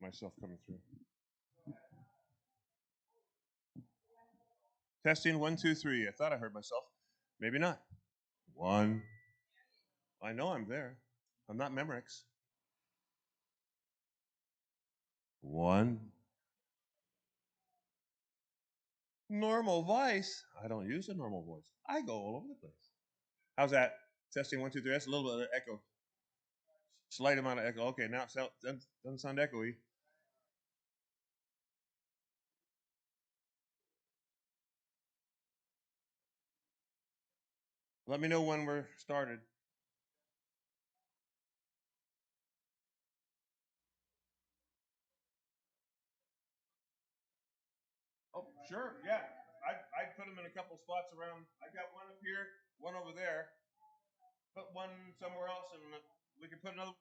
myself coming through. Testing 1, 2, 3. I thought I heard myself. Maybe not. 1. I know I'm there. I'm not Memorex. 1. Normal voice. I don't use a normal voice. I go all over the place. How's that? Testing 1, 2, 3. That's a little bit of echo. Slight amount of echo. Okay, now it doesn't sound echoey. Let me know when we're started. Oh, sure, yeah. I put them in a couple spots around. I got one up here, one over there. Put one somewhere else, and we can put another.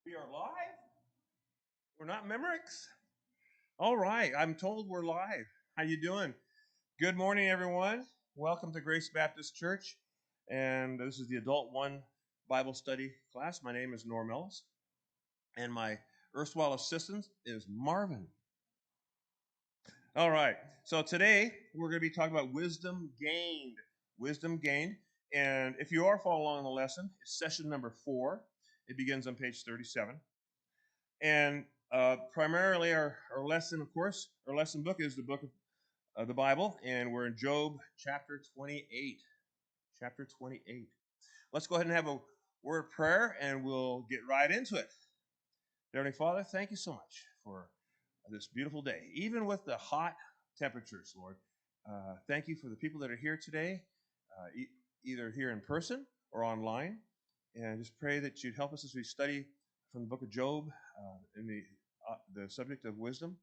We are live. We're not Memorex. All right, I'm told we're live. How you doing? Good morning, everyone. Welcome to Grace Baptist Church, and this is the Adult One Bible Study class. My name is Norm Ellis, and my erstwhile assistant is Marvin. All right, so today we're going to be talking about wisdom gained. Wisdom gained, and if you are following along in the lesson, it's session number 4. It begins on page 37. And primarily our lesson, of course, our lesson book is the book of the Bible, and we're in Job chapter 28. Chapter 28. Let's go ahead and have a word of prayer, and we'll get right into it. Heavenly Father, thank you so much for this beautiful day, even with the hot temperatures, Lord. Thank you for the people that are here today, either here in person or online. And I just pray that you'd help us as we study from the book of Job in the subject of wisdom,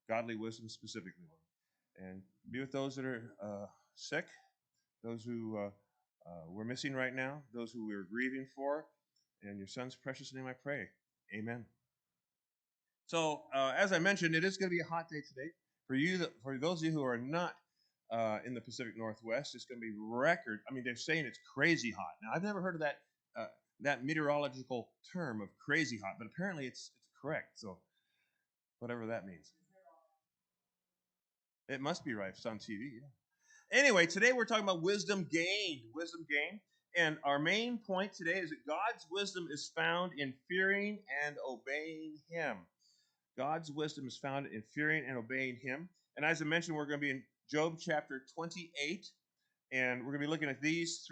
godly wisdom specifically, Lord. And be with those that are sick, those who we're missing right now, those who we're grieving for. In your Son's precious name I pray. Amen. So, as I mentioned, it is going to be a hot day today. For those of you who are not in the Pacific Northwest, it's going to be record. I mean, they're saying it's crazy hot. Now, I've never heard of that meteorological term of crazy hot, but apparently it's correct. So, whatever that means, it must be right. It's on TV. Yeah. Anyway, today we're talking about wisdom gained. Wisdom gained. And our main point today is that God's wisdom is found in fearing and obeying Him. God's wisdom is found in fearing and obeying Him. And as I mentioned, we're going to be in Job chapter 28, and we're going to be looking at these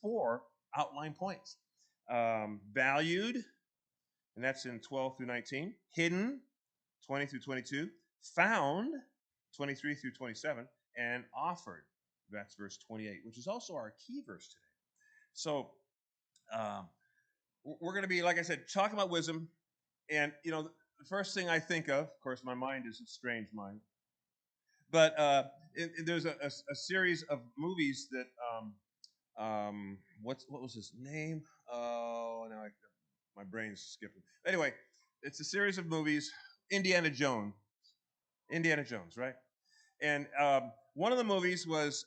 4 outline points. Valued, and that's in 12 through 19. Hidden, 20 through 22. Found, 23 through 27. And offered, that's verse 28, which is also our key verse today. So we're going to be, like I said, talking about wisdom. And, the first thing I think of course, my mind is a strange mind. But there's a series of movies that, what was his name? Oh, now my brain's skipping. Anyway, it's a series of movies, Indiana Jones, right? And one of the movies was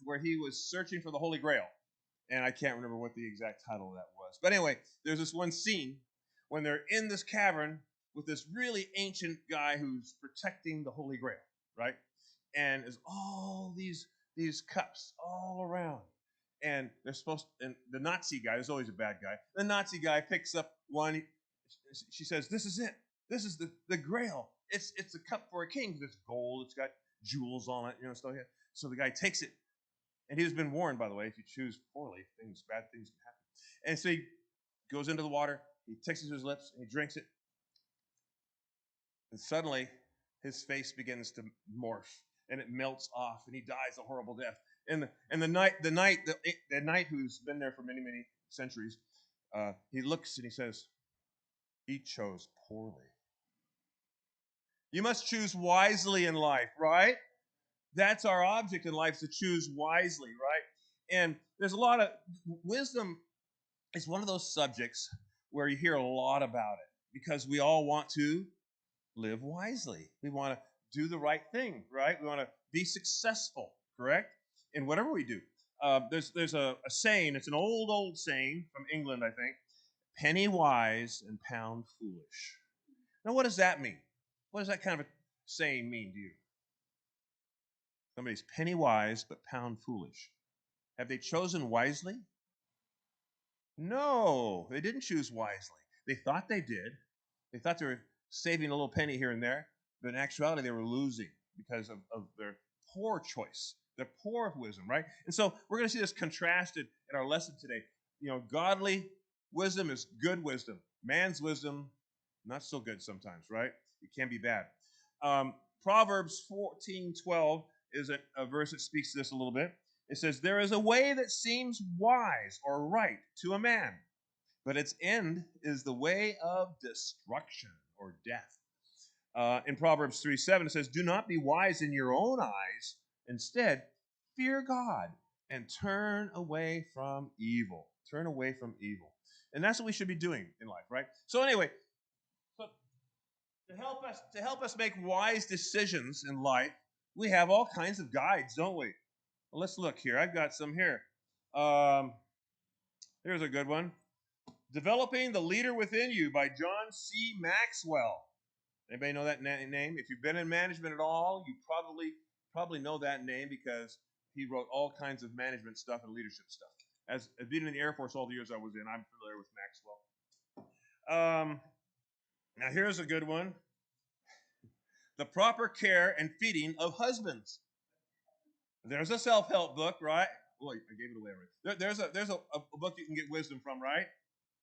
where he was searching for the Holy Grail. And I can't remember what the exact title of that was. But anyway, there's this one scene when they're in this cavern with this really ancient guy who's protecting the Holy Grail, right? And there's all these cups all around. And they're and the Nazi guy, there's always a bad guy. The Nazi guy picks up one. She says, "This is it. This is the Grail. It's a cup for a king. It's gold. It's got jewels on it, stuff like that." So the guy takes it, And he's been warned, by the way, if you choose poorly, bad things can happen. And so he goes into the water, he takes it to his lips, and he drinks it, and suddenly his face begins to morph, and it melts off, and he dies a horrible death. And the knight who's been there for many, many centuries, he looks and he says, he chose poorly. You must choose wisely in life, right? That's our object in life, to choose wisely, right? And there's a lot of wisdom is one of those subjects where you hear a lot about it because we all want to live wisely. We want to do the right thing, right? We want to be successful, correct? In whatever we do. There's a saying, it's an old saying from England, I think, penny wise and pound foolish. Now, what does that mean? What does that kind of a saying mean to you? Somebody's penny wise but pound foolish. Have they chosen wisely? No, they didn't choose wisely. They thought they did. They thought they were saving a little penny here and there, but in actuality, they were losing because of their poor choice, their poor wisdom, right? And so we're going to see this contrasted in our lesson today. You know, godly wisdom is good wisdom. Man's wisdom, not so good sometimes, right? It can be bad. Proverbs 14:12 is a verse that speaks to this a little bit. It says, there is a way that seems wise or right to a man, but its end is the way of destruction or death. In Proverbs 3:7, it says, do not be wise in your own eyes. Instead, fear God and turn away from evil. Turn away from evil. And that's what we should be doing in life, right? So anyway, to help us make wise decisions in life, we have all kinds of guides, don't we? Well, let's look here. I've got some here. Here's a good one. Developing the Leader Within You by John C. Maxwell. Anybody know that name? If you've been in management at all, you probably know that name because he wrote all kinds of management stuff and leadership stuff. As being in the Air Force all the years I was in, I'm familiar with Maxwell. Now here's a good one. The Proper Care and Feeding of Husbands. There's a self-help book, right? Boy, I gave it away already. There's a book you can get wisdom from, right?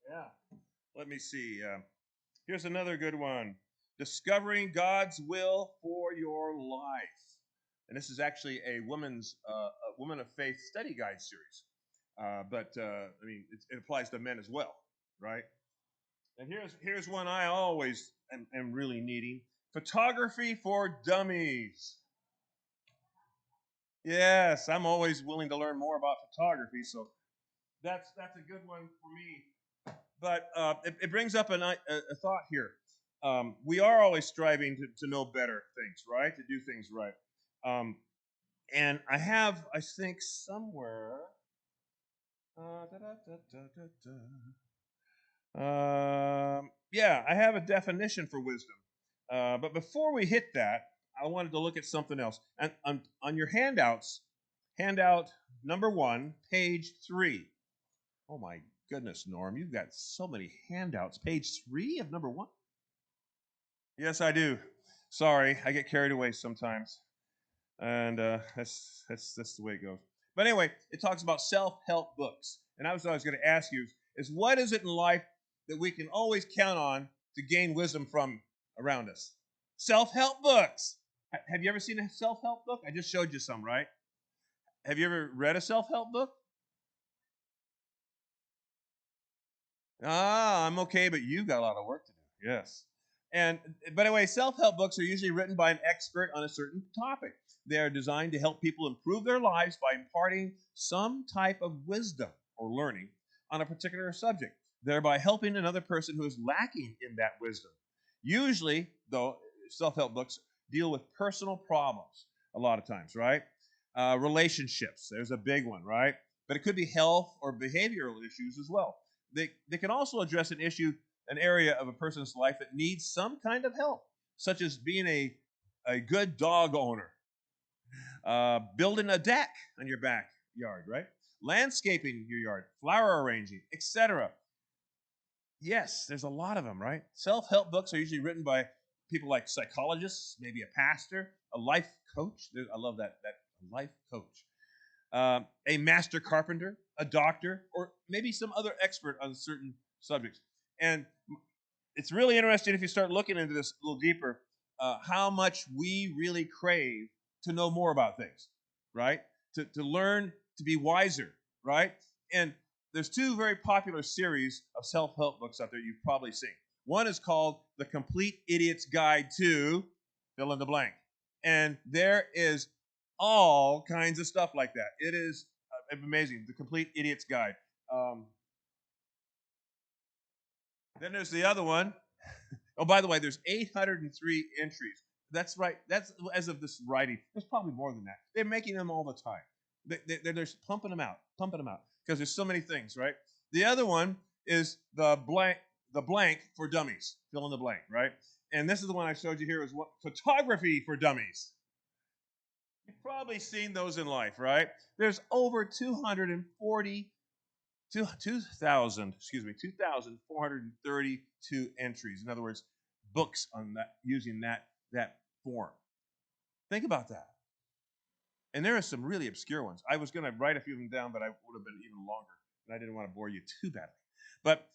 Yeah. Let me see. Here's another good one. Discovering God's Will for Your Life. And this is actually a woman of faith study guide series. But I mean, it applies to men as well, right? And here's one I always am really needing. Photography for Dummies. Yes, I'm always willing to learn more about photography, so that's a good one for me. But it brings up a thought here. We are always striving to know better things, right? To do things right. And I think somewhere. Yeah, I have a definition for wisdom. But before we hit that, I wanted to look at something else. And on your handouts, handout number 1, page 3. Oh my goodness, Norm, you've got so many handouts. Page 3 of number 1? Yes, I do. Sorry, I get carried away sometimes. And that's the way it goes. But anyway, it talks about self-help books. And I was going to ask you is what is it in life that we can always count on to gain wisdom from around us? Self-help books. Have you ever seen a self-help book? I just showed you some, right? Have you ever read a self-help book? I'm okay, but you got a lot of work to do. Yes. But anyway, self-help books are usually written by an expert on a certain topic. They are designed to help people improve their lives by imparting some type of wisdom or learning on a particular subject, thereby helping another person who is lacking in that wisdom. Usually, though, self-help books deal with personal problems a lot of times, right? Relationships, there's a big one, right? But it could be health or behavioral issues as well. They can also address an area of a person's life that needs some kind of help, such as being a good dog owner, building a deck on your backyard, right? Landscaping your yard, flower arranging, etc. Yes, there's a lot of them, right? Self-help books are usually written by people like psychologists, maybe a pastor, a life coach. I love that life coach. a master carpenter, a doctor, or maybe some other expert on certain subjects. And it's really interesting if you start looking into this a little deeper, how much we really crave to know more about things, right? To learn, to be wiser, right? And there's two very popular series of self-help books out there you've probably seen. One is called The Complete Idiot's Guide to fill in the blank. And there is all kinds of stuff like that. It is amazing. The Complete Idiot's Guide. Then there's the other one. Oh, by the way, there's 803 entries. That's right. That's as of this writing. There's probably more than that. They're making them all the time. They're just pumping them out, because there's so many things, right? The other one is the blank for dummies. Fill in the blank, right? And this is the one I showed you here is what photography for dummies. You've probably seen those in life, right? There's over 2,432 entries. In other words, books on that using that form. Think about that. And there are some really obscure ones. I was going to write a few of them down, but I would have been even longer, and I didn't want to bore you too badly. But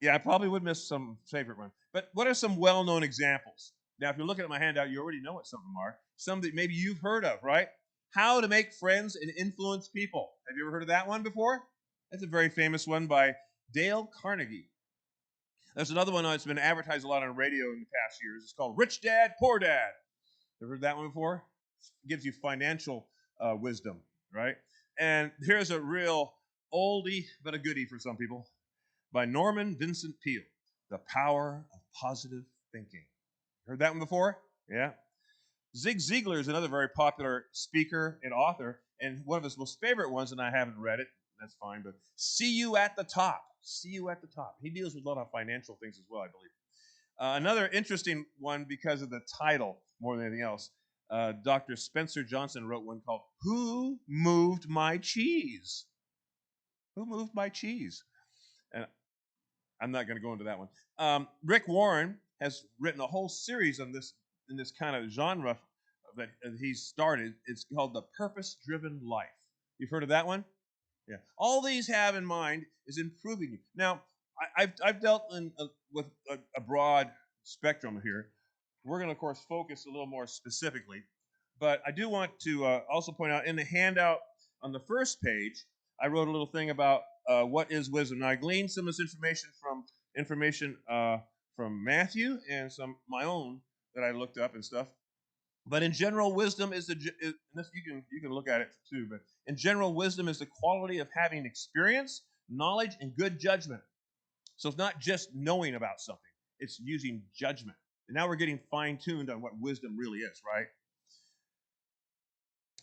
yeah, I probably would miss some favorite ones. But what are some well-known examples? Now, if you're looking at my handout, you already know what some of them are. Some that maybe you've heard of, right? How to make friends and influence people. Have you ever heard of that one before? That's a very famous one by Dale Carnegie. There's another one that's been advertised a lot on radio in the past years. It's called Rich Dad, Poor Dad. Ever heard that one before? It gives you financial wisdom, right? And here's a real oldie but a goodie for some people by Norman Vincent Peale, The Power of Positive Thinking. Heard that one before? Yeah. Zig Ziglar is another very popular speaker and author, and one of his most favorite ones, and I haven't read it, that's fine, but See You at the Top. See You at the Top. He deals with a lot of financial things as well, I believe. Another interesting one because of the title more than anything else. Dr. Spencer Johnson wrote one called Who Moved My Cheese? Who Moved My Cheese? And I'm not going to go into that one. Rick Warren has written a whole series on this in this kind of genre that he's started. It's called The Purpose-Driven Life. You've heard of that one? Yeah. All these have in mind is improving you. Now, I've dealt with a broad spectrum here. We're going to, of course, focus a little more specifically. But I do want to also point out in the handout on the first page, I wrote a little thing about what is wisdom. Now, I gleaned some of this information from Matthew and some my own that I looked up and stuff. But in general, wisdom is and this you can look at it too. But in general, wisdom is the quality of having experience, knowledge, and good judgment. So it's not just knowing about something; it's using judgment. And now we're getting fine-tuned on what wisdom really is, right?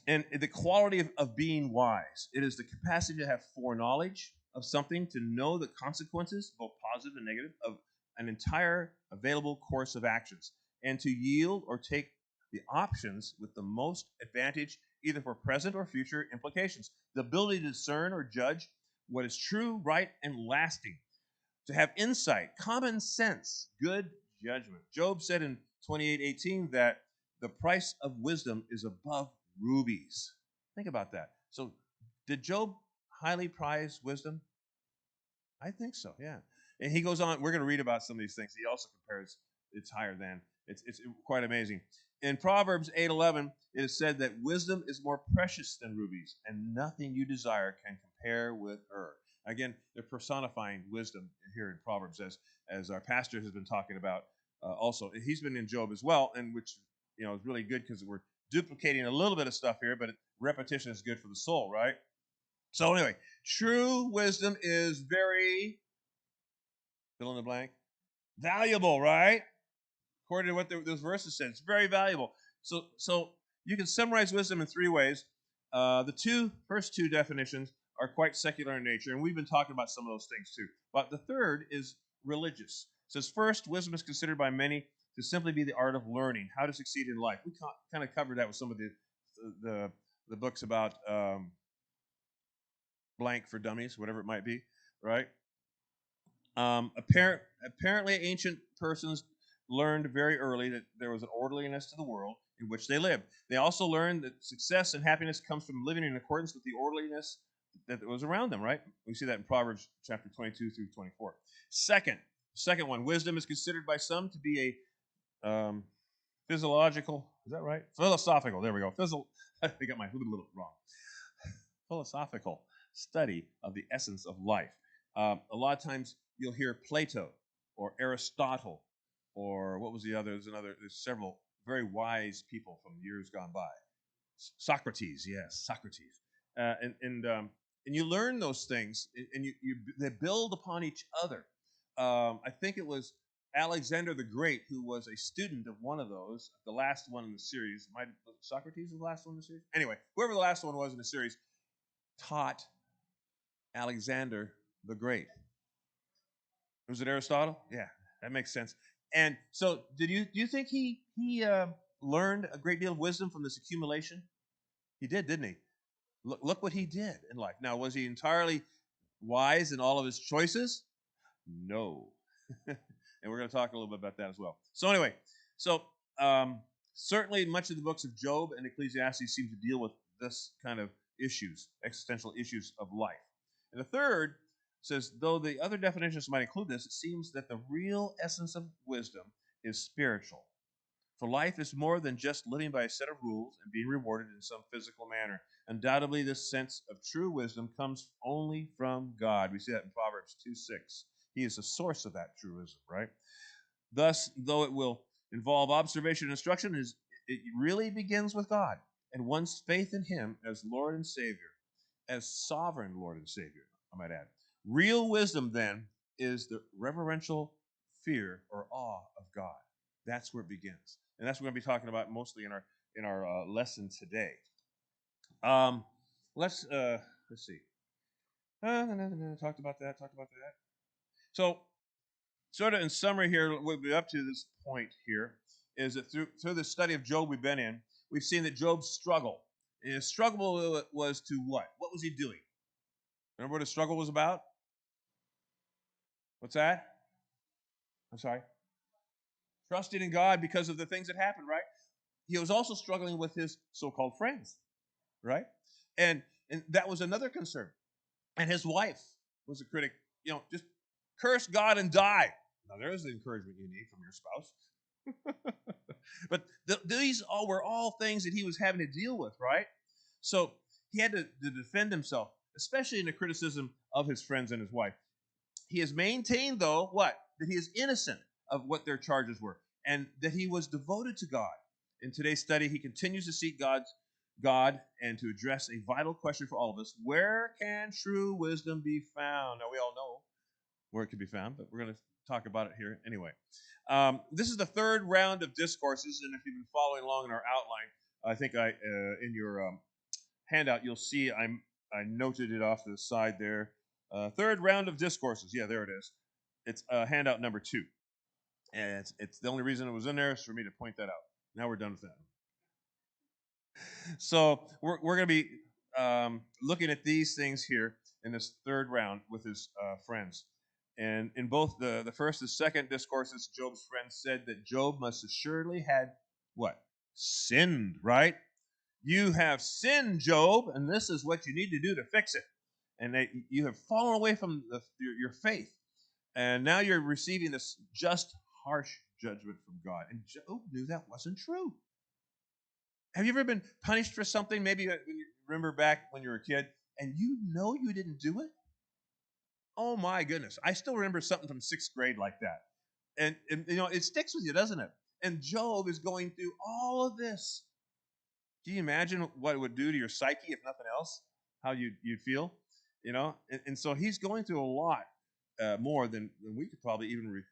And the quality of being wise. It is the capacity to have foreknowledge of something, to know the consequences, both positive and negative, of an entire available course of actions, and to yield or take the options with the most advantage, either for present or future implications. The ability to discern or judge what is true, right, and lasting. To have insight, common sense, good judgment. Job said in 28:18 that the price of wisdom is above rubies. Think about that. So, did Job highly prize wisdom? I think so, yeah. And he goes on, we're going to read about some of these things. He also compares it's higher than. It's quite amazing. In Proverbs 8:11, it is said that wisdom is more precious than rubies, and nothing you desire can compare with her. Again, they're personifying wisdom here in Proverbs, as our pastor has been talking about. Also, he's been in Job as well, and which is really good because we're duplicating a little bit of stuff here, but repetition is good for the soul, right? So anyway, true wisdom is very fill in the blank valuable, right? According to what those verses said, it's very valuable. So you can summarize wisdom in three ways. The first two definitions are quite secular in nature, and we've been talking about some of those things too. But the third is religious. It says, first, wisdom is considered by many to simply be the art of learning, how to succeed in life. We kind of covered that with some of the books about blank for dummies, whatever it might be, right? Apparently, ancient persons learned very early that there was an orderliness to the world, in which they live. They also learned that success and happiness comes from living in accordance with the orderliness that was around them, right? We see that in Proverbs chapter 22 through 24. Second one, wisdom is considered by some to be a physiological, is that right? Philosophical, there we go. I got my little wrong. Philosophical study of the essence of life. A lot of times you'll hear Plato or Aristotle or what was the other? There's several very wise people from years gone by. Socrates, yes, Socrates. And you learn those things, and they build upon each other. I think it was Alexander the Great who was a student of one of those, the last one in the series. Was Socrates the last one in the series? Anyway, whoever the last one was in the series taught Alexander the Great. Was it Aristotle? Yeah, that makes sense. And so, do you think he learned a great deal of wisdom from this accumulation? He did, didn't he? Look what he did in life. Now, was he entirely wise in all of his choices? No. And we're going to talk a little bit about that as well. So anyway, certainly much of the books of Job and Ecclesiastes seem to deal with this kind of issues, existential issues of life. And the third says, though the other definitions might include this, it seems that the real essence of wisdom is spiritual. For life is more than just living by a set of rules and being rewarded in some physical manner. Undoubtedly, this sense of true wisdom comes only from God. We see that in Proverbs 2:6. He is the source of that true wisdom, right? Thus, though it will involve observation and instruction, it really begins with God and one's faith in Him as Lord and Savior, as sovereign Lord and Savior, I might add. Real wisdom, then, is the reverential fear or awe of God. That's where it begins, and that's what we're going to be talking about mostly in our lesson today. Let's see. Talked about that. So, sort of in summary here, what we've been up to this point here is that through the study of Job we've been in, we've seen that Job's struggle. And his struggle was to what? What was he doing? Remember what his struggle was about? What's that? I'm sorry. Trusting in God because of the things that happened, right? He was also struggling with his so-called friends, right? And that was another concern. And his wife was a critic. Just curse God and die. Now, there's the encouragement you need from your spouse. But these were all things that he was having to deal with, right? So he had to defend himself, especially in the criticism of his friends and his wife. He has maintained, though, what? That he is innocent of what their charges were, and that he was devoted to God. In today's study, he continues to seek God and to address a vital question for all of us. Where can true wisdom be found? Now, we all know where it can be found, but we're going to talk about it here anyway. This is the third round of discourses, and if you've been following along in our outline, I think in your handout you'll see I noted it off to the side there. Third round of discourses. Yeah, there it is. It's handout number 2. And it's the only reason it was in there is for me to point that out. Now we're done with that. So we're going to be looking at these things here in this third round with his friends. And in both the first and second discourses, Job's friends said that Job must assuredly had what? Sinned, right? You have sinned, Job, and this is what you need to do to fix it. And you have fallen away from your faith. And now you're receiving this just, harsh judgment from God. And Job knew that wasn't true. Have you ever been punished for something, maybe when you remember back when you were a kid, and you know you didn't do it? Oh my goodness. I still remember something from 6th grade like that. And it sticks with you, doesn't it? And Job is going through all of this. Can you imagine what it would do to your psyche, if nothing else? How you'd feel? And so he's going through a lot more than we could probably even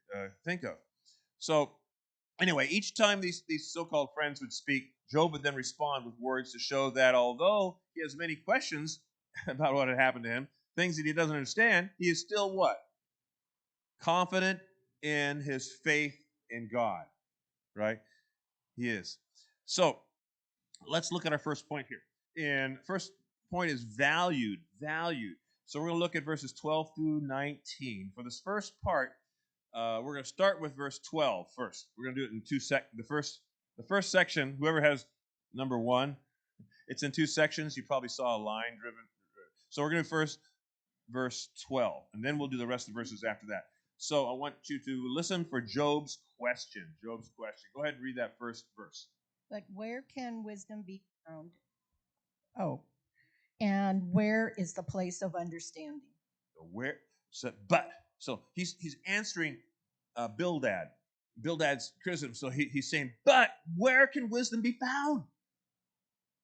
think of. So anyway, each time these so-called friends would speak, Job would then respond with words to show that although he has many questions about what had happened to him, things that he doesn't understand, he is still what? Confident in his faith in God, right? He is. So let's look at our first point here. And first point is valued. So we're going to look at verses 12 through 19. For this first part, we're going to start with verse 12 first. We're going to do it in 2 seconds. The first The first section, whoever has number 1, it's in 2 sections. You probably saw a line driven. So we're going to do first verse 12, and then we'll do the rest of the verses after that. So I want you to listen for Job's question. Job's question. Go ahead and read that first verse. But where can wisdom be found? Oh, and where is the place of understanding? Where? So he's answering Bildad. Bildad's criticism. So he's saying, but where can wisdom be found?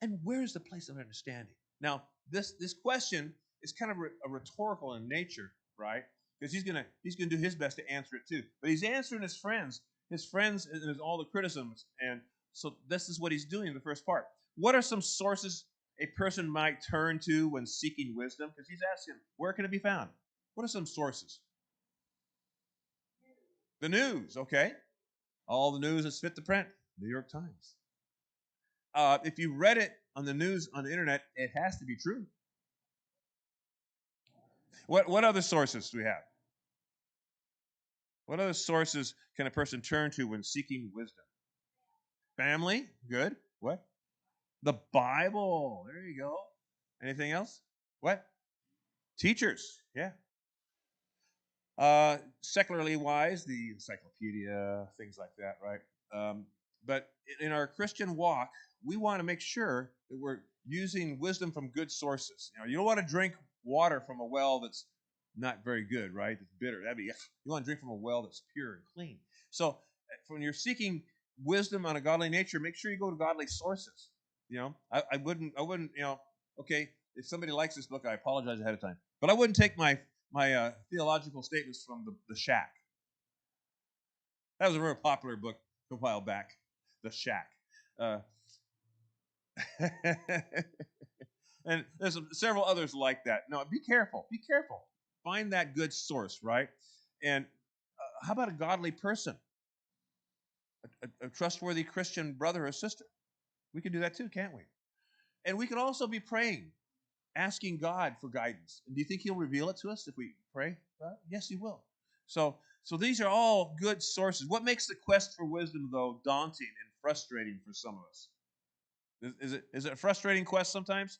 And where is the place of understanding? Now, this question is kind of a rhetorical in nature, right? Because he's gonna do his best to answer it too. But he's answering his friends and all the criticisms. And so this is what he's doing in the first part. What are some sources a person might turn to when seeking wisdom? Because he's asking, where can it be found? What are some sources? The news, okay. All the news is fit to print. New York Times. If you read it on the news on the internet, it has to be true. What other sources do we have? What other sources can a person turn to when seeking wisdom? Family, good. What? The Bible. There you go. Anything else? What? Teachers. Yeah. Secularly wise, the encyclopedia, things like that, right? But in our Christian walk, we want to make sure that we're using wisdom from good sources. You don't want to drink water from a well that's not very good, right? It's bitter. You want to drink from a well that's pure and clean. So when you're seeking wisdom on a godly nature, make sure you go to godly sources. I wouldn't, okay, if somebody likes this book, I apologize ahead of time. But I wouldn't take my theological statements from the Shack. That was a very popular book a while back, The Shack. And there's several others like that. No, be careful. Be careful. Find that good source, right? And how about a godly person? A trustworthy Christian brother or sister? We can do that too, can't we? And we can also be praying, asking God for guidance. Do you think He'll reveal it to us if we pray? Yes, He will. So these are all good sources. What makes the quest for wisdom, though, daunting and frustrating for some of us? Is it a frustrating quest sometimes?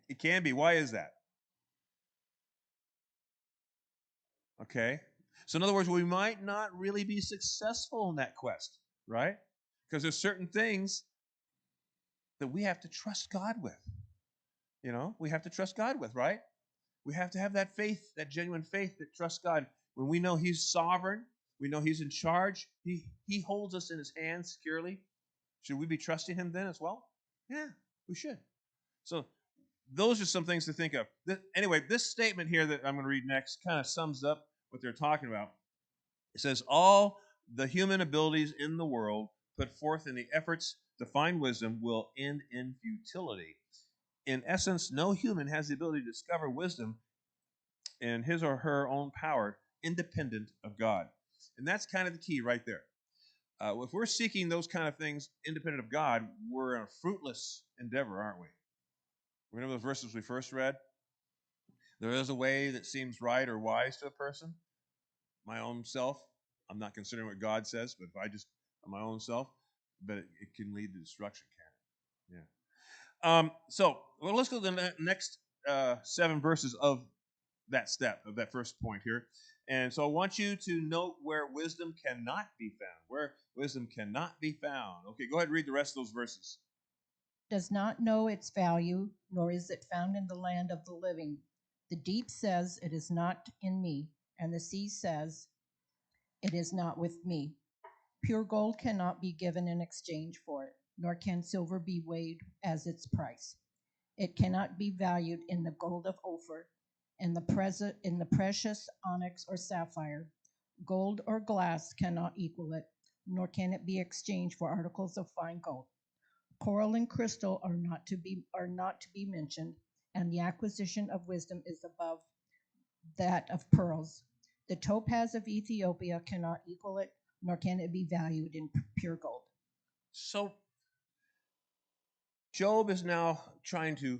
It can be. Why is that? Okay. So in other words, we might not really be successful in that quest, right? Because there's certain things that we have to trust God with. We have to trust God with, right? We have to have that faith, that genuine faith that trusts God. When we know He's sovereign, we know He's in charge, He holds us in His hands securely. Should we be trusting Him then as well? Yeah, we should. So those are some things to think of. Anyway, this statement here that I'm going to read next kind of sums up what they're talking about. It says, all the human abilities in the world put forth in the efforts to find wisdom will end in futility. In essence, no human has the ability to discover wisdom in his or her own power, independent of God. And that's kind of the key right there. If we're seeking those kind of things independent of God, we're in a fruitless endeavor, aren't we? Remember those verses we first read? There is a way that seems right or wise to a person. My own self. I'm not considering what God says, but if I just my own self, but it can lead to destruction, can it? Yeah. Let's go to the next 7 verses of that first point here. And so I want you to note where wisdom cannot be found. Where wisdom cannot be found. Okay, go ahead and read the rest of those verses. Does not know its value, nor is it found in the land of the living. The deep says, it is not in me, and the sea says, it is not with me. Pure gold cannot be given in exchange for it, nor can silver be weighed as its price. It cannot be valued in the gold of Ophir, in the precious onyx or sapphire. Gold or glass cannot equal it, nor can it be exchanged for articles of fine gold. Coral and crystal are not to be mentioned, and the acquisition of wisdom is above that of pearls. The topaz of Ethiopia cannot equal it, nor can it be valued in pure gold. So Job is now trying to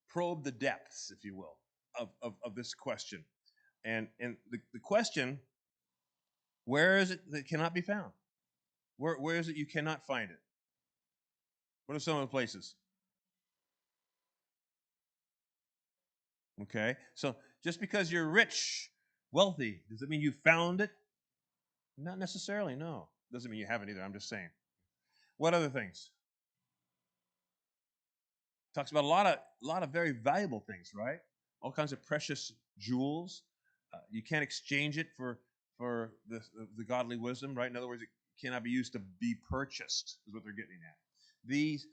probe the depths, if you will, of this question. And the question, where is it that cannot be found? Where is it you cannot find it? What are some of the places? Okay, so just because you're rich, wealthy, does it mean you found it? Not necessarily, no. Doesn't mean you haven't either. I'm just saying. What other things? Talks about a lot of very valuable things, right? All kinds of precious jewels. You can't exchange it for the godly wisdom, right? In other words, it cannot be used to be purchased. Is what they're getting at. These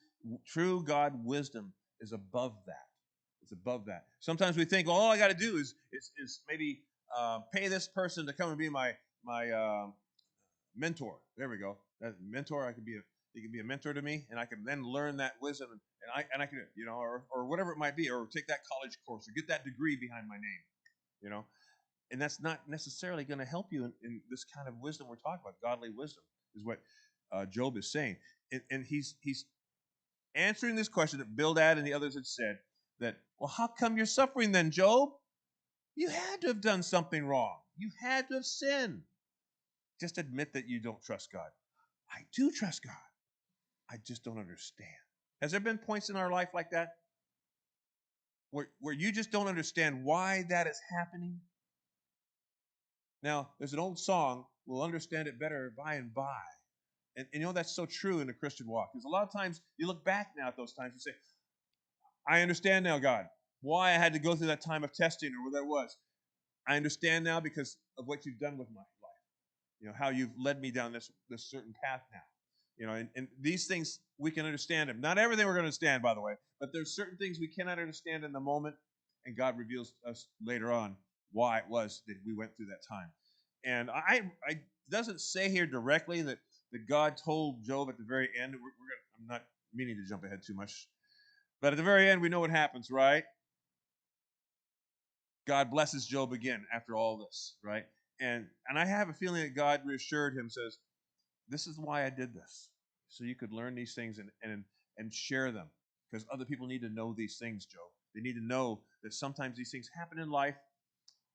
true God wisdom is above that. It's above that. Sometimes we think, well, all I got to do is maybe pay this person to come and be my mentor. There we go. That mentor, he can be a mentor to me, and I can then learn that wisdom, and I can, or whatever it might be, or take that college course, or get that degree behind my name, you know. And that's not necessarily going to help you in this kind of wisdom we're talking about. Godly wisdom is what Job is saying, and he's answering this question that Bildad and the others had said that, well, how come you're suffering then, Job? You had to have done something wrong. You had to have sinned. Just admit that you don't trust God. I do trust God. I just don't understand. Has there been points in our life like that where you just don't understand why that is happening? Now, there's an old song, we'll understand it better by and by. And that's so true in the Christian walk. Because a lot of times you look back now at those times and say, I understand now, God, why I had to go through that time of testing or what that was. I understand now because of what you've done with my life. How you've led me down this certain path now. And these things we can understand them. Not everything we're going to understand, by the way, but there's certain things we cannot understand in the moment, and God reveals to us later on why it was that we went through that time. And I doesn't say here directly that God told Job at the very end. I'm not meaning to jump ahead too much, but at the very end we know what happens, right? God blesses Job again after all this, right? And I have a feeling that God reassured him, says, this is why I did this, so you could learn these things and share them, because other people need to know these things, Job. They need to know that sometimes these things happen in life,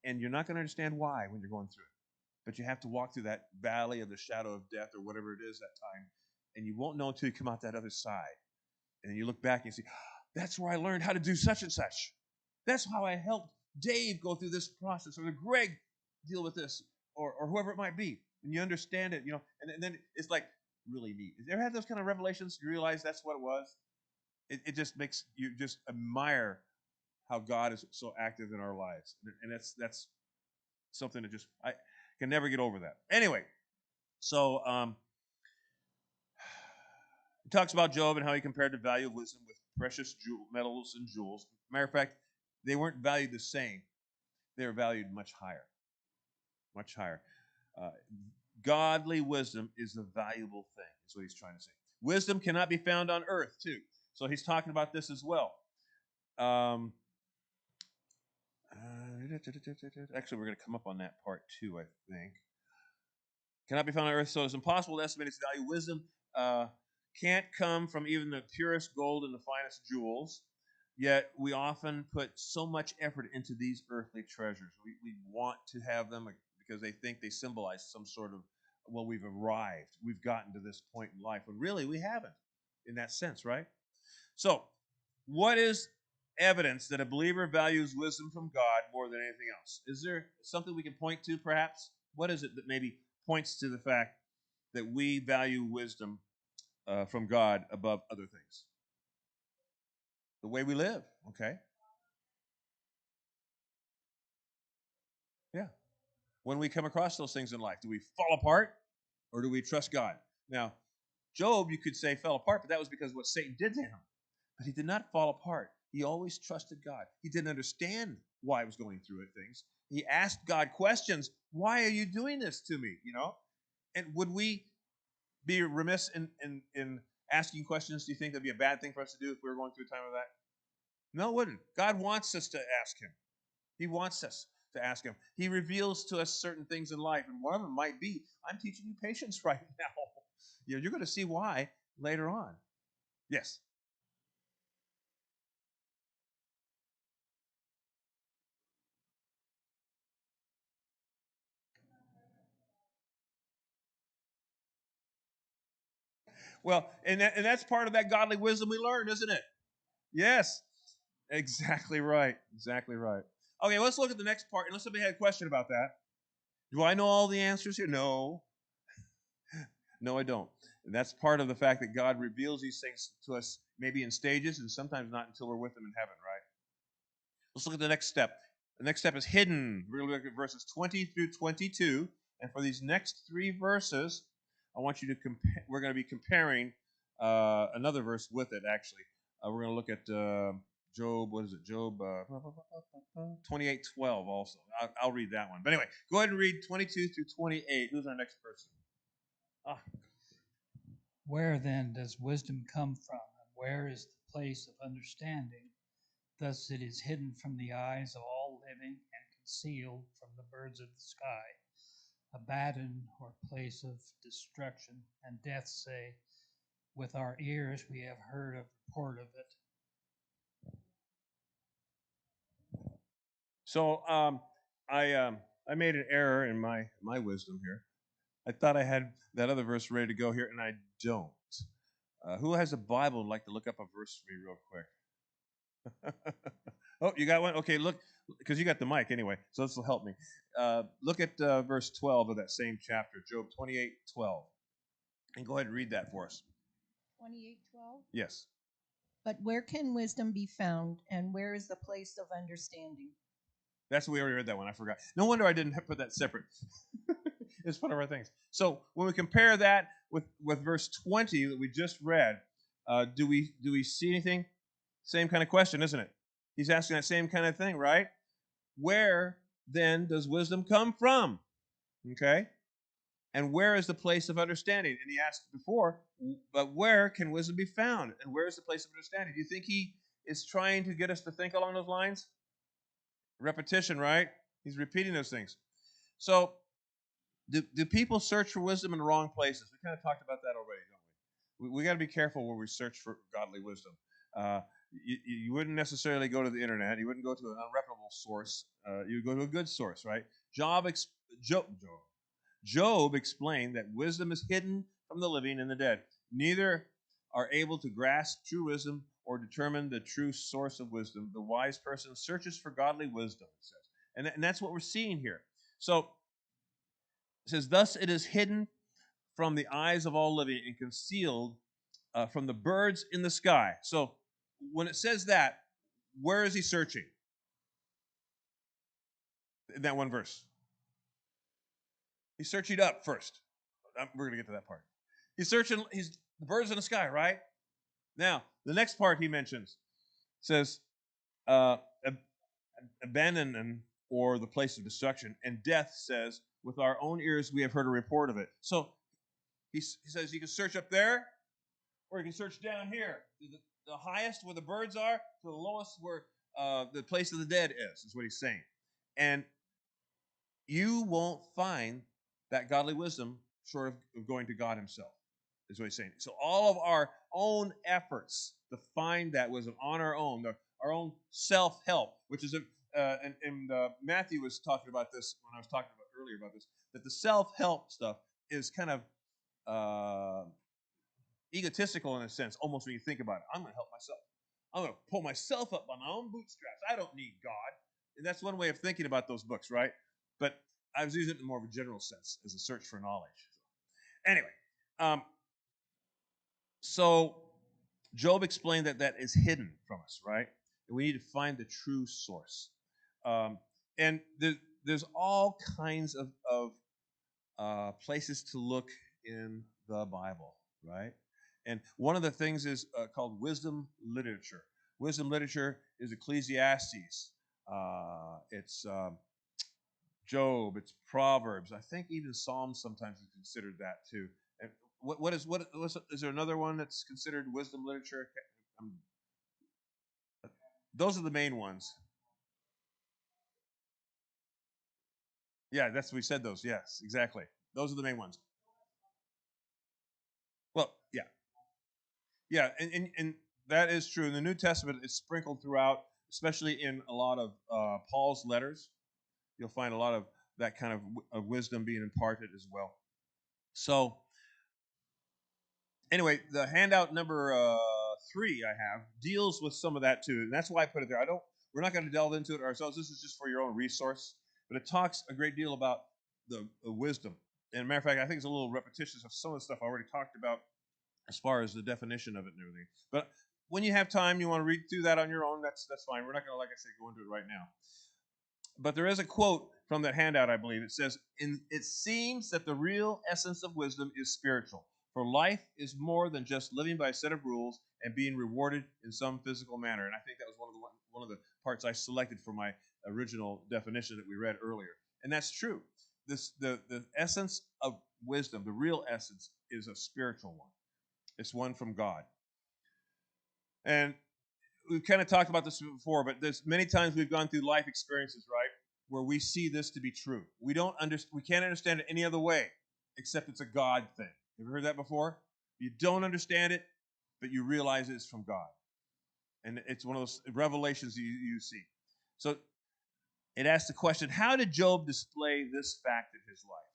and you're not going to understand why when you're going through it. But you have to walk through that valley of the shadow of death or whatever it is that time, and you won't know until you come out that other side. And then you look back and you see, that's where I learned how to do such and such. That's how I helped Dave go through this process, or Greg deal with this, or whoever it might be. And you understand it, and then it's like really neat. You ever had those kind of revelations? You realize that's what it was? It just makes you just admire how God is so active in our lives. And that's something that just, I can never get over that. Anyway, so it talks about Job and how he compared the value of wisdom with precious metals and jewels. Matter of fact, they weren't valued the same. They were valued much higher. Much higher. Uh, Godly wisdom is a valuable thing. That's what he's trying to say. Wisdom cannot be found on earth, too. So he's talking about this as well. Actually, we're going to come up on that part, too, I think. Cannot be found on earth, so it's impossible to estimate its value. Wisdom can't come from even the purest gold and the finest jewels, yet we often put so much effort into these earthly treasures. We want to have them because they think they symbolize some sort of, well, we've arrived. We've gotten to this point in life, when really we haven't in that sense, right? So, what is evidence that a believer values wisdom from God more than anything else? Is there something we can point to, perhaps? What is it that maybe points to the fact that we value wisdom from God above other things? The way we live, okay? Yeah. When we come across those things in life, do we fall apart or do we trust God? Now, Job, you could say, fell apart, but that was because of what Satan did to him. But he did not fall apart. He always trusted God. He didn't understand why he was going through things. He asked God questions. Why are you doing this to me? And would we be remiss in asking questions? Do you think that'd be a bad thing for us to do if we were going through a time of that? No, it wouldn't. God wants us to ask him. He wants us to ask him. He reveals to us certain things in life, and one of them might be, I'm teaching you patience right now. You're going to see why later on. Yes. Well, and that's part of that godly wisdom we learn, isn't it? Yes. Exactly right. Exactly right. Okay, let's look at the next part. Unless somebody had a question about that. Do I know all the answers here? No. No, I don't. And that's part of the fact that God reveals these things to us maybe in stages and sometimes not until we're with Him in heaven, right? Let's look at the next step. The next step is hidden. We're going to look at verses 20 through 22. And for these next three verses, I want you to compare. We're going to be comparing another verse with it, actually. We're going to look at Job, what is it? Job 28:12 also. I'll read that one. But anyway, go ahead and read 22 through 28. Who's our next person? Ah. Where then does wisdom come from, and where is the place of understanding? Thus it is hidden from the eyes of all living and concealed from the birds of the sky. Abaddon, or place of destruction, and death say, with our ears we have heard a report of it. So I made an error in my wisdom here. I thought I had that other verse ready to go here, and I don't. Who has a Bible and like to look up a verse for me real quick? Oh, you got one? Okay, look, because you got the mic anyway, so this will help me. Look at verse 12 of that same chapter, Job 28:12. And go ahead and read that for us. 28:12. Yes. But where can wisdom be found, and where is the place of understanding? That's we already read that one. I forgot. No wonder I didn't put that separate. It's one of our things. So when we compare that with verse 20 that we just read, do we see anything? Same kind of question, isn't it? He's asking that same kind of thing, right? Where then does wisdom come from? Okay? And where is the place of understanding? And he asked before, but where can wisdom be found? And where is the place of understanding? Do you think he is trying to get us to think along those lines? Repetition, right? He's repeating those things. So, do people search for wisdom in the wrong places? We kind of talked about that already, don't we? We got to be careful where we search for godly wisdom. You wouldn't necessarily go to the internet. You wouldn't go to an unreputable source. You would go to a good source, right? Job explained that wisdom is hidden from the living and the dead. Neither are able to grasp true wisdom or determine the true source of wisdom. The wise person searches for godly wisdom, it says. And that's what we're seeing here. So it says, thus it is hidden from the eyes of all living and concealed from the birds in the sky. So when it says that, where is he searching? In that one verse. He's searching up first. We're going to get to that part. He's searching, he's the birds in the sky, right? Now, the next part he mentions says, abandon or the place of destruction. And death says, with our own ears we have heard a report of it. So he says you can search up there, or you can search down here. The highest where the birds are, to the lowest where the place of the dead is what he's saying. And you won't find that godly wisdom short of going to God himself, is what he's saying. So all of our own efforts to find that wisdom on our own self-help, which is and Matthew was talking about this when I was talking about earlier about this, that the self-help stuff is kind of egotistical in a sense, almost when you think about it. I'm going to help myself. I'm going to pull myself up by my own bootstraps. I don't need God. And that's one way of thinking about those books, right? But I was using it in more of a general sense as a search for knowledge. Anyway, so Job explained that is hidden from us, right? And we need to find the true source. And there's all kinds of places to look in the Bible, right? And one of the things is called wisdom literature. Wisdom literature is Ecclesiastes. It's Job. It's Proverbs. I think even Psalms sometimes is considered that too. And is there another one that's considered wisdom literature? Those are the main ones. Yeah, we said those. Yes, exactly. Those are the main ones. Well, yeah. Yeah, and that is true. In the New Testament, it's sprinkled throughout, especially in a lot of Paul's letters. You'll find a lot of that kind of wisdom being imparted as well. So, Anyway, the handout number 3 I have deals with some of that too, and that's why I put it there. We're not going to delve into it ourselves. This is just for your own resource, but it talks a great deal about the wisdom. And matter of fact, I think it's a little repetitious of some of the stuff I already talked about as far as the definition of it and everything. But when you have time, you want to read through that on your own. That's fine. We're not going to, like I said, go into it right now. But there is a quote from that handout, I believe. It says, "It seems that the real essence of wisdom is spiritual. For life is more than just living by a set of rules and being rewarded in some physical manner." And I think that was one of the parts I selected for my original definition that we read earlier. And that's true. The essence of wisdom, the real essence, is a spiritual one. It's one from God. And we've kind of talked about this before, but there's many times we've gone through life experiences, right, where we see this to be true. We can't understand it any other way except it's a God thing. Have you heard that before? You don't understand it, but you realize it's from God. And it's one of those revelations you see. So it asks the question, how did Job display this fact in his life?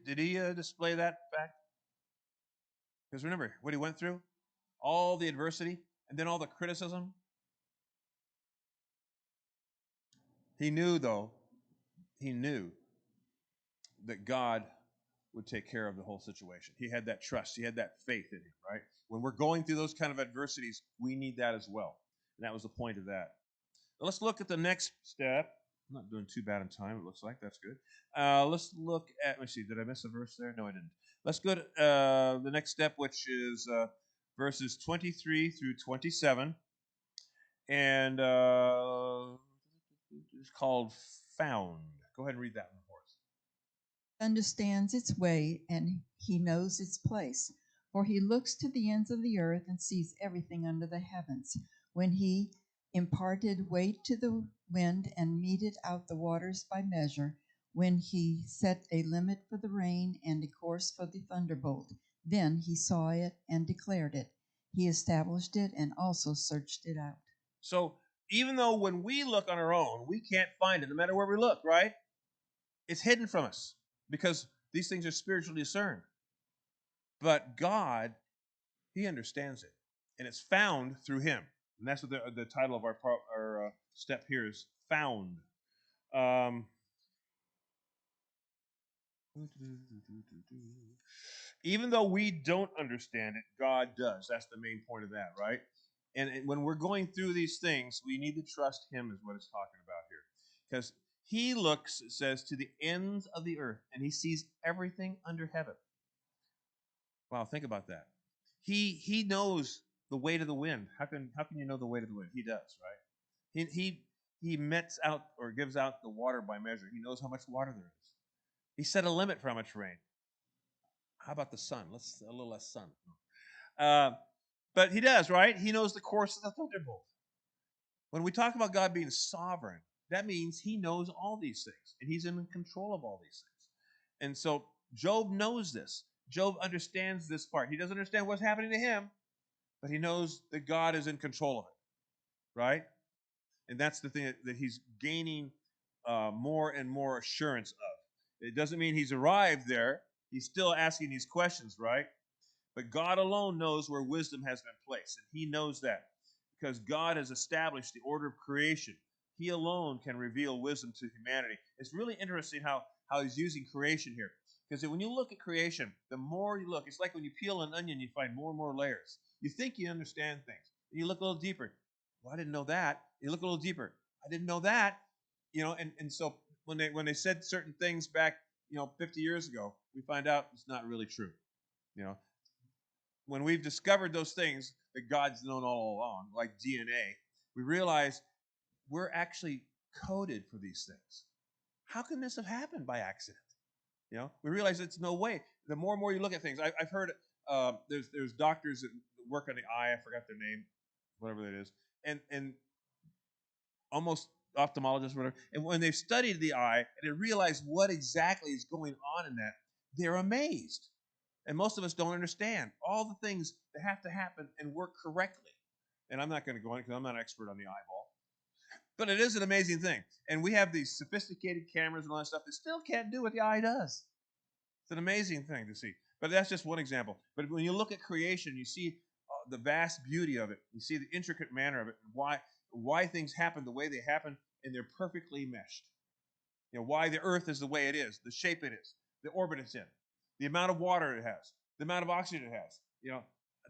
Did he display that fact? Because remember what he went through? All the adversity and then all the criticism. He knew that God would take care of the whole situation. He had that trust. He had that faith in him, right? When we're going through those kind of adversities, we need that as well. And that was the point of that. Now let's look at the next step. I'm not doing too bad in time, it looks like. That's good. Let's look at, let me see, did I miss a verse there? No, I didn't. Let's go to the next step, which is verses 23 through 27. And it's called Found. Go ahead and read that one for us. Understands its way, and he knows its place. For he looks to the ends of the earth and sees everything under the heavens. When he imparted weight to the wind and meted out the waters by measure, when he set a limit for the rain and a course for the thunderbolt, then he saw it and declared it. He established it and also searched it out. So even though when we look on our own, we can't find it, no matter where we look, right? It's hidden from us because these things are spiritually discerned. But God, He understands it, and it's found through Him. And that's what the title of our step here is, Found. Even though we don't understand it, God does. That's the main point of that, right? And when we're going through these things, we need to trust Him, is what it's talking about here. Because He looks, it says, to the ends of the earth, and He sees everything under heaven. Wow, think about that. He knows the weight of the wind. How can you know the weight of the wind? He does, right? He mets out or gives out the water by measure. He knows how much water there is. He set a limit for how much rain. How about the sun? Let's a little less sun. But He does, right? He knows the course of the thunderbolt. When we talk about God being sovereign, that means He knows all these things, and He's in control of all these things. And so Job knows this. Job understands this part. He doesn't understand what's happening to him, but he knows that God is in control of it, right? And that's the thing that he's gaining more and more assurance of. It doesn't mean he's arrived there. He's still asking these questions, right? But God alone knows where wisdom has been placed, and He knows that because God has established the order of creation. He alone can reveal wisdom to humanity. It's really interesting how He's using creation here. Because when you look at creation, the more you look, it's like when you peel an onion, you find more and more layers. You think you understand things. And you look a little deeper. Well, I didn't know that. You look a little deeper. I didn't know that. And so when they said certain things back, 50 years ago, we find out it's not really true. When we've discovered those things that God's known all along, like DNA, we realize we're actually coded for these things. How can this have happened by accident? We realize it's no way. The more and more you look at things, I've heard there's doctors that work on the eye. I forgot their name, whatever it is, and almost ophthalmologists, whatever. And when they've studied the eye and they realize what exactly is going on in that, they're amazed. And most of us don't understand all the things that have to happen and work correctly. And I'm not going to go into because I'm not an expert on the eyeball. But it is an amazing thing. And we have these sophisticated cameras and all that stuff that still can't do what the eye does. It's an amazing thing to see. But that's just one example. But when you look at creation, you see the vast beauty of it. You see the intricate manner of it, and why things happen the way they happen, and they're perfectly meshed. Why the earth is the way it is, the shape it is, the orbit it's in, the amount of water it has, the amount of oxygen it has.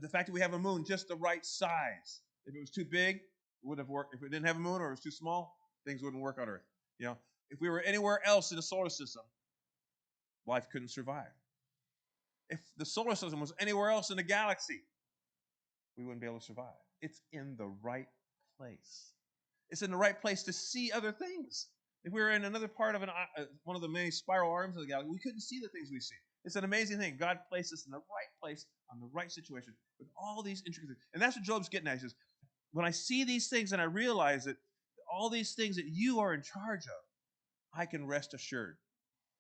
The fact that we have a moon just the right size. If it was too big, it wouldn't have worked. If it didn't have a moon or it was too small, things wouldn't work on Earth. If we were anywhere else in the solar system, life couldn't survive. If the solar system was anywhere else in the galaxy, we wouldn't be able to survive. It's in the right place. It's in the right place to see other things. If we were in another part of one of the many spiral arms of the galaxy, we couldn't see the things we see. It's an amazing thing. God placed us in the right place, on the right situation, with all these intricate things. And that's what Job's getting at. He says, when I see these things and I realize that all these things that you are in charge of, I can rest assured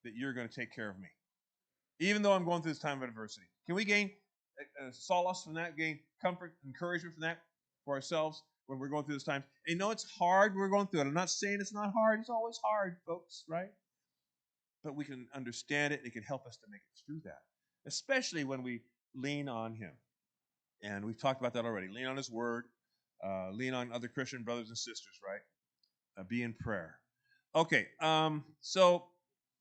that you're going to take care of me. Even though I'm going through this time of adversity. Can we gain solace from that, gain comfort, encouragement from that for ourselves when we're going through this time? And it's hard when we're going through it. I'm not saying it's not hard. It's always hard, folks, right? But we can understand it. It can help us to make it through that, especially when we lean on Him. And we've talked about that already. Lean on His Word. Lean on other Christian brothers and sisters, right? Be in prayer. Okay, so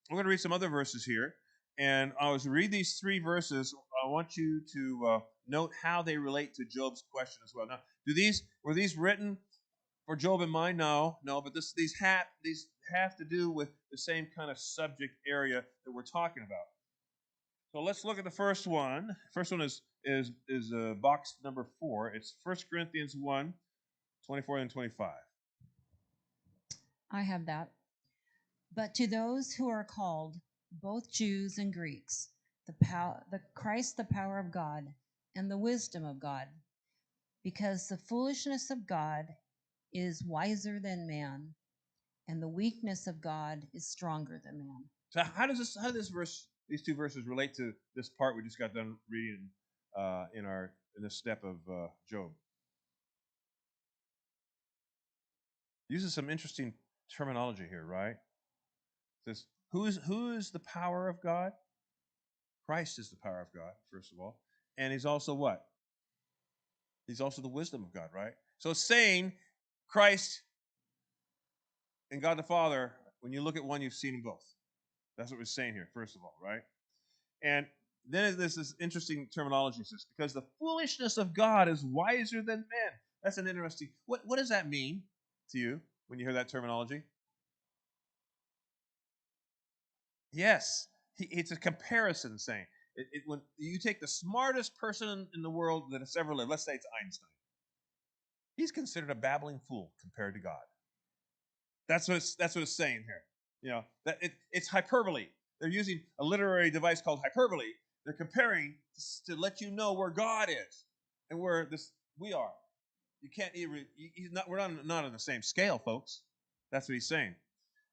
we're going to read some other verses here. And I was read these 3 verses. I want you to note how they relate to Job's question as well. Now, were these written for Job in mind? No, but these have to do with the same kind of subject area that we're talking about. So let's look at the first one. First one is box number 4. It's 1 Corinthians 1, 24 and 25. I have that. But to those who are called, both Jews and Greeks, the Christ, the power of God, and the wisdom of God, because the foolishness of God is wiser than man, and the weakness of God is stronger than man. So how does these 2 verses relate to this part we just got done reading in this step of Job? Uses some interesting terminology here, right? It says, who is the power of God? Christ is the power of God, first of all. And He's also what? He's also the wisdom of God, right? So it's saying Christ and God the Father, when you look at one, you've seen them both. That's what we're saying here, first of all, right? And then there's this interesting terminology. It says, because the foolishness of God is wiser than men. That's an interesting, what does that mean to you when you hear that terminology? Yes, it's a comparison saying. When you take the smartest person in the world that has ever lived, let's say it's Einstein. He's considered a babbling fool compared to God. That's what it's saying here. That it's hyperbole. They're using a literary device called hyperbole. They're comparing to let you know where God is and where we are. You can't even. We're not on the same scale, folks. That's what he's saying.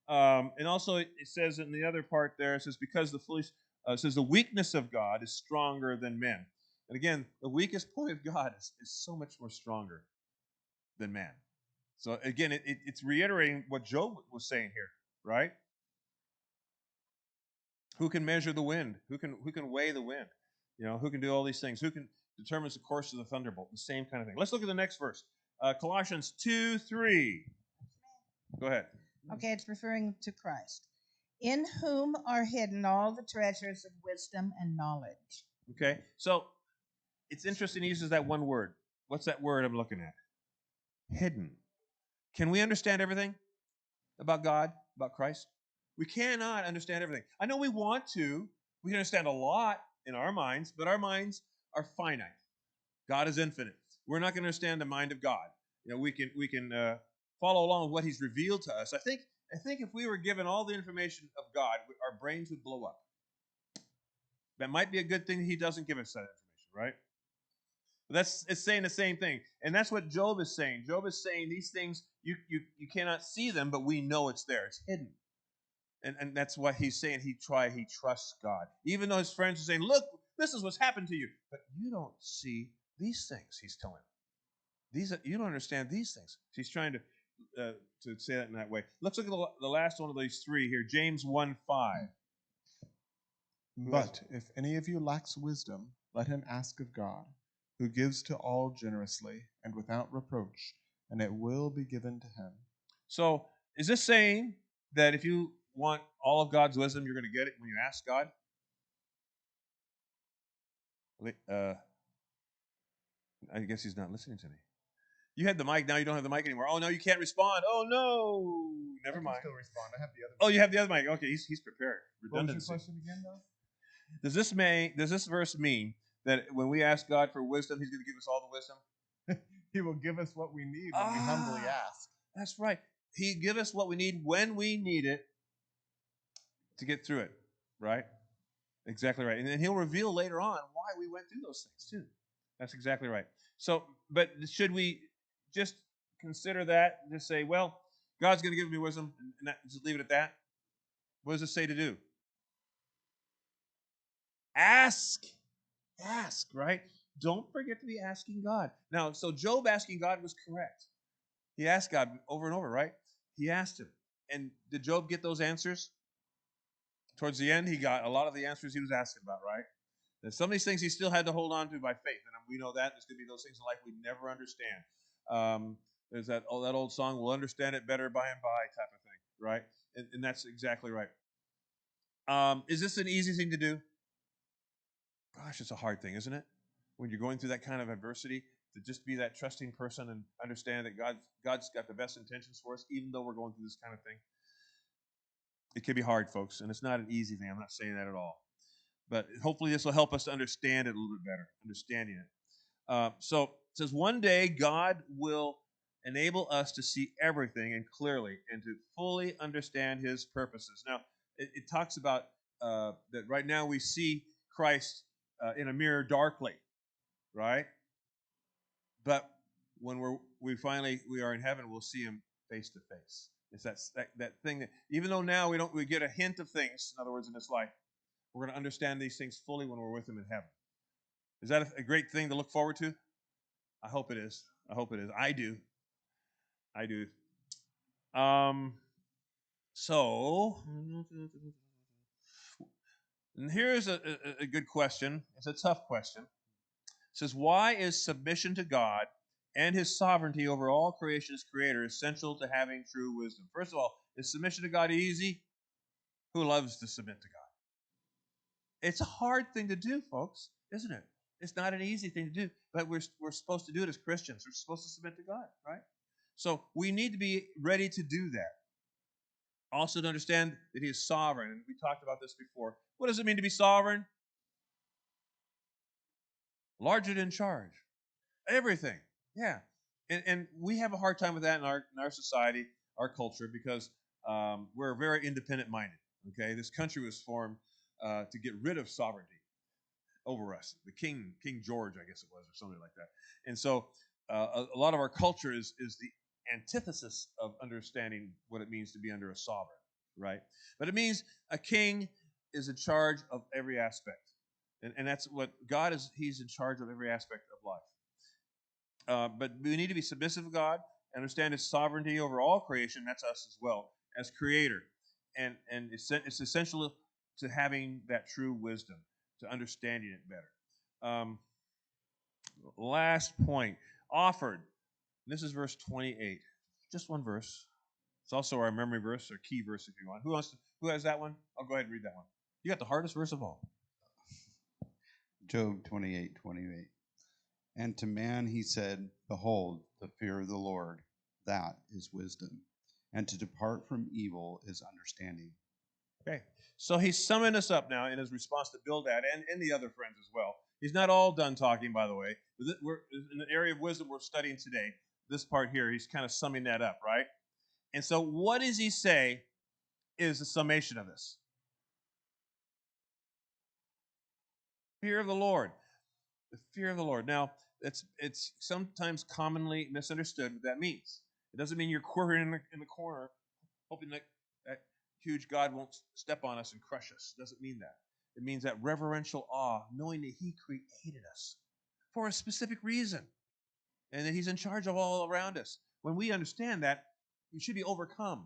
And also, it says in the other part there, it says, because it says the weakness of God is stronger than men. And again, the weakest point of God is so much more stronger than man. So again, it's reiterating what Job was saying here, right? Who can measure the wind? Who can weigh the wind? Who can do all these things? Who can determine the course of the thunderbolt? The same kind of thing. Let's look at the next verse. Colossians 2:3. Go ahead. Okay, it's referring to Christ, in whom are hidden all the treasures of wisdom and knowledge. Okay, so it's interesting he uses that one word. What's that word I'm looking at? Hidden. Can we understand everything about God, about Christ? We cannot understand everything. I know we want to. We can understand a lot in our minds, but our minds are finite. God is infinite. We're not going to understand the mind of God. We can follow along with what He's revealed to us. I think if we were given all the information of God, our brains would blow up. That might be a good thing He doesn't give us that information, right? But it's saying the same thing. And that's what Job is saying. Job is saying these things, you cannot see them, but we know it's there. It's hidden. And that's what he's saying. He trusts God. Even though his friends are saying, look, this is what's happened to you. But you don't see these things, he's telling him. You don't understand these things. He's trying to say that in that way. Let's look at the last one of these 3 here, James 1:5. But if any of you lacks wisdom, let him ask of God, who gives to all generously and without reproach, and it will be given to him. So, is this saying that if you want all of God's wisdom, you're going to get it when you ask God? I guess he's not listening to me. You had the mic, now you don't have the mic anymore. Oh, no, you can't respond. Oh, no. Never mind. I can still respond. I have the other. Oh, you have the other mic. Okay, he's prepared. What was your Redundancy. question again, though? Does this verse mean that when we ask God for wisdom, he's going to give us all the wisdom? He will give us what we need when we humbly ask. That's right. He give us what we need when we need it to get through it, right? Exactly right. And then he'll reveal later on why we went through those things too. That's exactly right. So, but should we just consider that and just say, well, God's going to give me wisdom and just leave it at that? What does it say to do? Ask. Ask, right? Don't forget to be asking God. Now, so Job asking God was correct. He asked God over and over, right? He asked him. And did Job get those answers? Towards the end, he got a lot of the answers he was asking about, right? And some of these things he still had to hold on to by faith. And we know that. There's going to be those things in life we never understand. There's that old song, we'll understand it better by and by type of thing, right? And that's exactly right. Is this an easy thing to do? Gosh, it's a hard thing, isn't it? When you're going through that kind of adversity, to just be that trusting person and understand that God's got the best intentions for us, even though we're going through this kind of thing. It can be hard, folks, and it's not an easy thing. I'm not saying that at all. But hopefully this will help us to understand it a little bit better, understanding it. So it says, one day God will enable us to see everything and clearly and to fully understand his purposes. Now, it talks about that right now we see Christ in a mirror darkly, right? But when we are in heaven, we'll see him face to face. It's that thing that even though now we get a hint of things, in other words, in this life, we're going to understand these things fully when we're with him in heaven. Is that a great thing to look forward to? I hope it is. I hope it is. I do. So, and here's a good question. It's a tough question. It says, why is submission to God and his sovereignty over all creation as creator essential to having true wisdom? First of all, is submission to God easy? Who loves to submit to God? It's a hard thing to do, folks, isn't it? It's not an easy thing to do, but we're supposed to do it as Christians. We're supposed to submit to God, right? So we need to be ready to do that. Also to understand that he is sovereign, and we talked about this before. What does it mean to be sovereign? Large and in charge. Everything. Yeah. And we have a hard time with that in our society, our culture, because we're very independent minded. Okay? This country was formed to get rid of sovereignty over us. The King George, I guess it was, or something like that. And so a lot of our culture is the antithesis of understanding what it means to be under a sovereign, right? But it means a king is in charge of every aspect. And that's what God is. He's in charge of every aspect of life. But we need to be submissive to God, understand his sovereignty over all creation. That's us as well, as creator. And it's essential to having that true wisdom, to understanding it better. Last point, offered. This is verse 28. Just one verse. It's also our memory verse, or key verse if you want. Who has that one? I'll go ahead and read that one. You got the hardest verse of all. Job 28:28. And to man he said, behold, the fear of the Lord, that is wisdom. And to depart from evil is understanding. Okay, so he's summing us up now in his response to Bildad and the other friends as well. He's not all done talking, by the way. We're in the area of wisdom we're studying today. This part here, he's kind of summing that up, right? And so what does he say is the summation of this? Fear of the Lord. The fear of the Lord. Now, it's sometimes commonly misunderstood what that means. It doesn't mean you're quivering in the corner, hoping that huge God won't step on us and crush us. It doesn't mean that. It means that reverential awe, knowing that he created us for a specific reason and that he's in charge of all around us. When we understand that, we should be overcome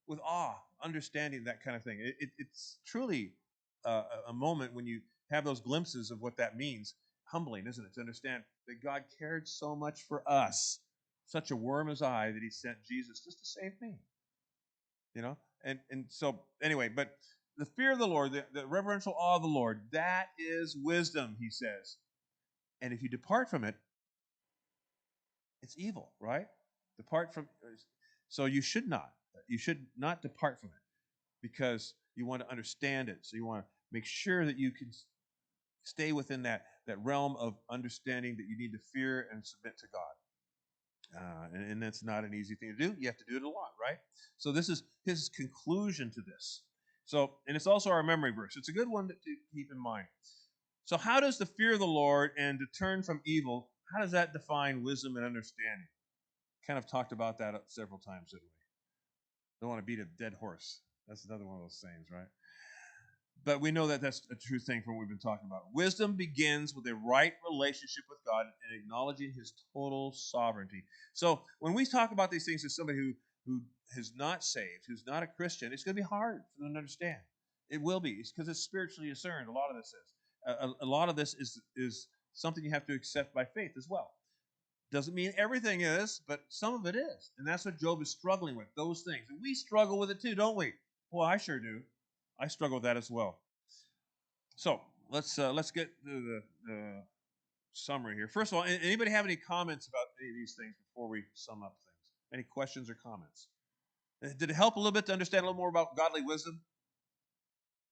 with awe, understanding that kind of thing. It's truly a moment when you have those glimpses of what that means. Humbling, isn't it, to understand that God cared so much for us, such a worm as I, that he sent Jesus just to save me. You know? And so, anyway, but the fear of the Lord, the reverential awe of the Lord, that is wisdom, he says. And if you depart from it, it's evil, right? Depart from, so you should not. You should not depart from it because you want to understand it. So you want to make sure that you can stay within that realm of understanding that you need to fear and submit to God. And that's not an easy thing to do. You have to do it a lot, right? So this is his conclusion to this. So, and it's also our memory verse. It's a good one to keep in mind. So how does the fear of the Lord and to turn from evil, how does that define wisdom and understanding? Kind of talked about that several times, didn't we? Don't want to beat a dead horse. That's another one of those sayings, right? But we know that that's a true thing from what we've been talking about. Wisdom begins with a right relationship with God and acknowledging his total sovereignty. So when we talk about these things to somebody who is not saved, who's not a Christian, it's going to be hard for them to understand. It will be. It's because it's spiritually discerned. A lot of this is. A lot of this is something you have to accept by faith as well. Doesn't mean everything is, but some of it is. And that's what Job is struggling with, those things. And we struggle with it too, don't we? Well, I sure do. I struggle with that as well. So let's get to the summary here. First of all, anybody have any comments about any of these things before we sum up things? Any questions or comments? Did it help a little bit to understand a little more about godly wisdom?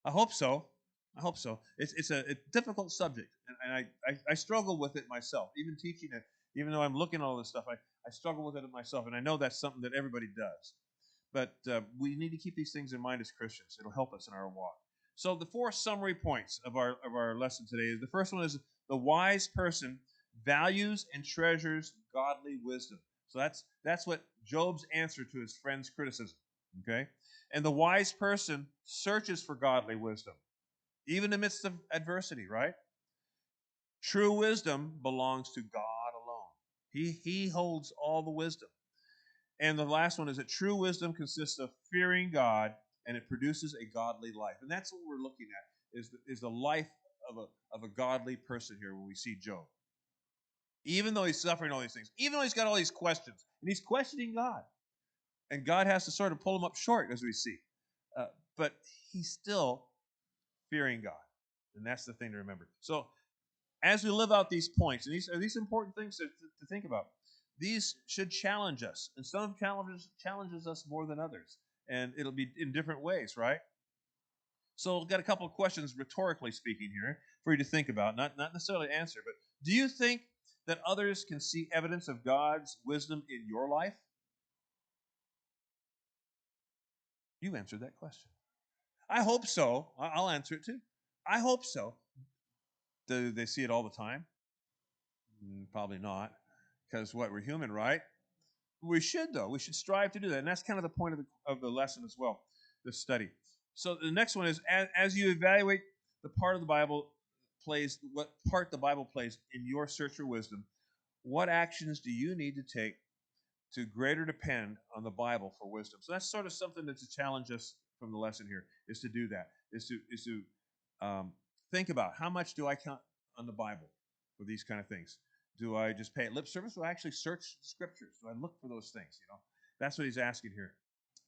I hope so. I hope so. It's a difficult subject, and I struggle with it myself. Even teaching it, even though I'm looking at all this stuff, I struggle with it myself, and I know that's something that everybody does. But we need to keep these things in mind as Christians. It'll help us in our walk. So the four summary points of our lesson today is the first one is the wise person values and treasures godly wisdom. So that's what Job's answer to his friend's criticism. Okay? And the wise person searches for godly wisdom, even amidst of adversity, right? True wisdom belongs to God alone. He holds all the wisdom. And the last one is that true wisdom consists of fearing God, and it produces a godly life. And that's what we're looking at, is the life of a godly person here when we see Job. Even though he's suffering all these things, even though he's got all these questions, and he's questioning God. And God has to sort of pull him up short, as we see. But he's still fearing God. And that's the thing to remember. So as we live out these points, and these important things to think about, these should challenge us. And some challenges us more than others. And it'll be in different ways, right? So I've got a couple of questions, rhetorically speaking here, for you to think about. Not necessarily answer, but do you think that others can see evidence of God's wisdom in your life? You answered that question. I hope so. I'll answer it too. I hope so. Do they see it all the time? Probably not. Because what? We're human, right? We should, though. We should strive to do that. And that's kind of the point of the lesson as well, this study. So the next one is, as you evaluate the part of the Bible plays, what part the Bible plays in your search for wisdom, what actions do you need to take to greater depend on the Bible for wisdom? So that's sort of something that's a challenge us from the lesson here, is to do that, is to think about how much do I count on the Bible for these kind of things. Do I just pay it lip service? Do I actually search the scriptures? Do I look for those things? That's what he's asking here.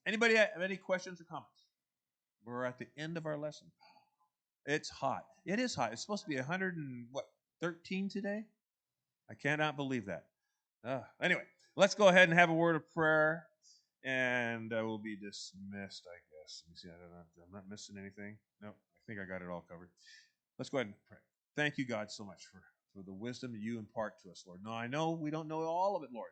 Anybody have any questions or comments? We're at the end of our lesson. It's hot. It is hot. It's supposed to be 113 today? I cannot believe that. Anyway, let's go ahead and have a word of prayer, and we'll be dismissed, I guess. Let me see. I'm not missing anything. No, I think I got it all covered. Let's go ahead and pray. Thank you, God, so much for the wisdom that you impart to us, Lord. Now, I know we don't know all of it, Lord,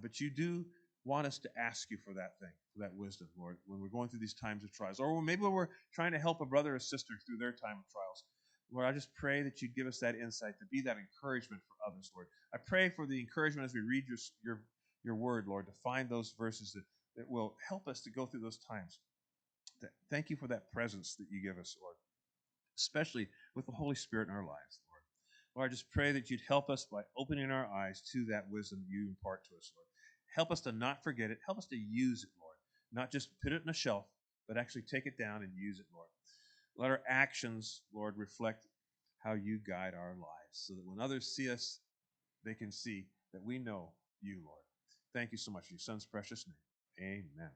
but you do want us to ask you for that thing, for that wisdom, Lord, when we're going through these times of trials, or maybe when we're trying to help a brother or sister through their time of trials. Lord, I just pray that you give us that insight to be that encouragement for others, Lord. I pray for the encouragement as we read your word, Lord, to find those verses that will help us to go through those times. Thank you for that presence that you give us, Lord, especially with the Holy Spirit in our lives, Lord. Lord, I just pray that you'd help us by opening our eyes to that wisdom you impart to us, Lord. Help us to not forget it. Help us to use it, Lord. Not just put it on a shelf, but actually take it down and use it, Lord. Let our actions, Lord, reflect how you guide our lives so that when others see us, they can see that we know you, Lord. Thank you so much in your son's precious name. Amen.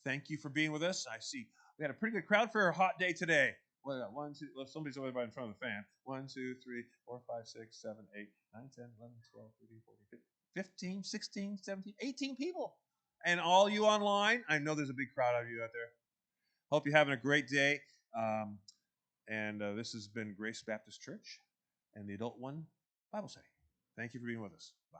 Thank you for being with us. I see we had a pretty good crowd for a hot day today. Well, 1, 2, well, somebody's over by in front of the fan. 1, 2, 3, 4, 5, 6, 7, 8, 9, 10, 11, 12, 13, 14, 15, 16, 17, 18 people. And all you online, I know there's a big crowd of you out there. Hope you're having a great day. And this has been Grace Baptist Church and the Adult One Bible Study. Thank you for being with us. Bye.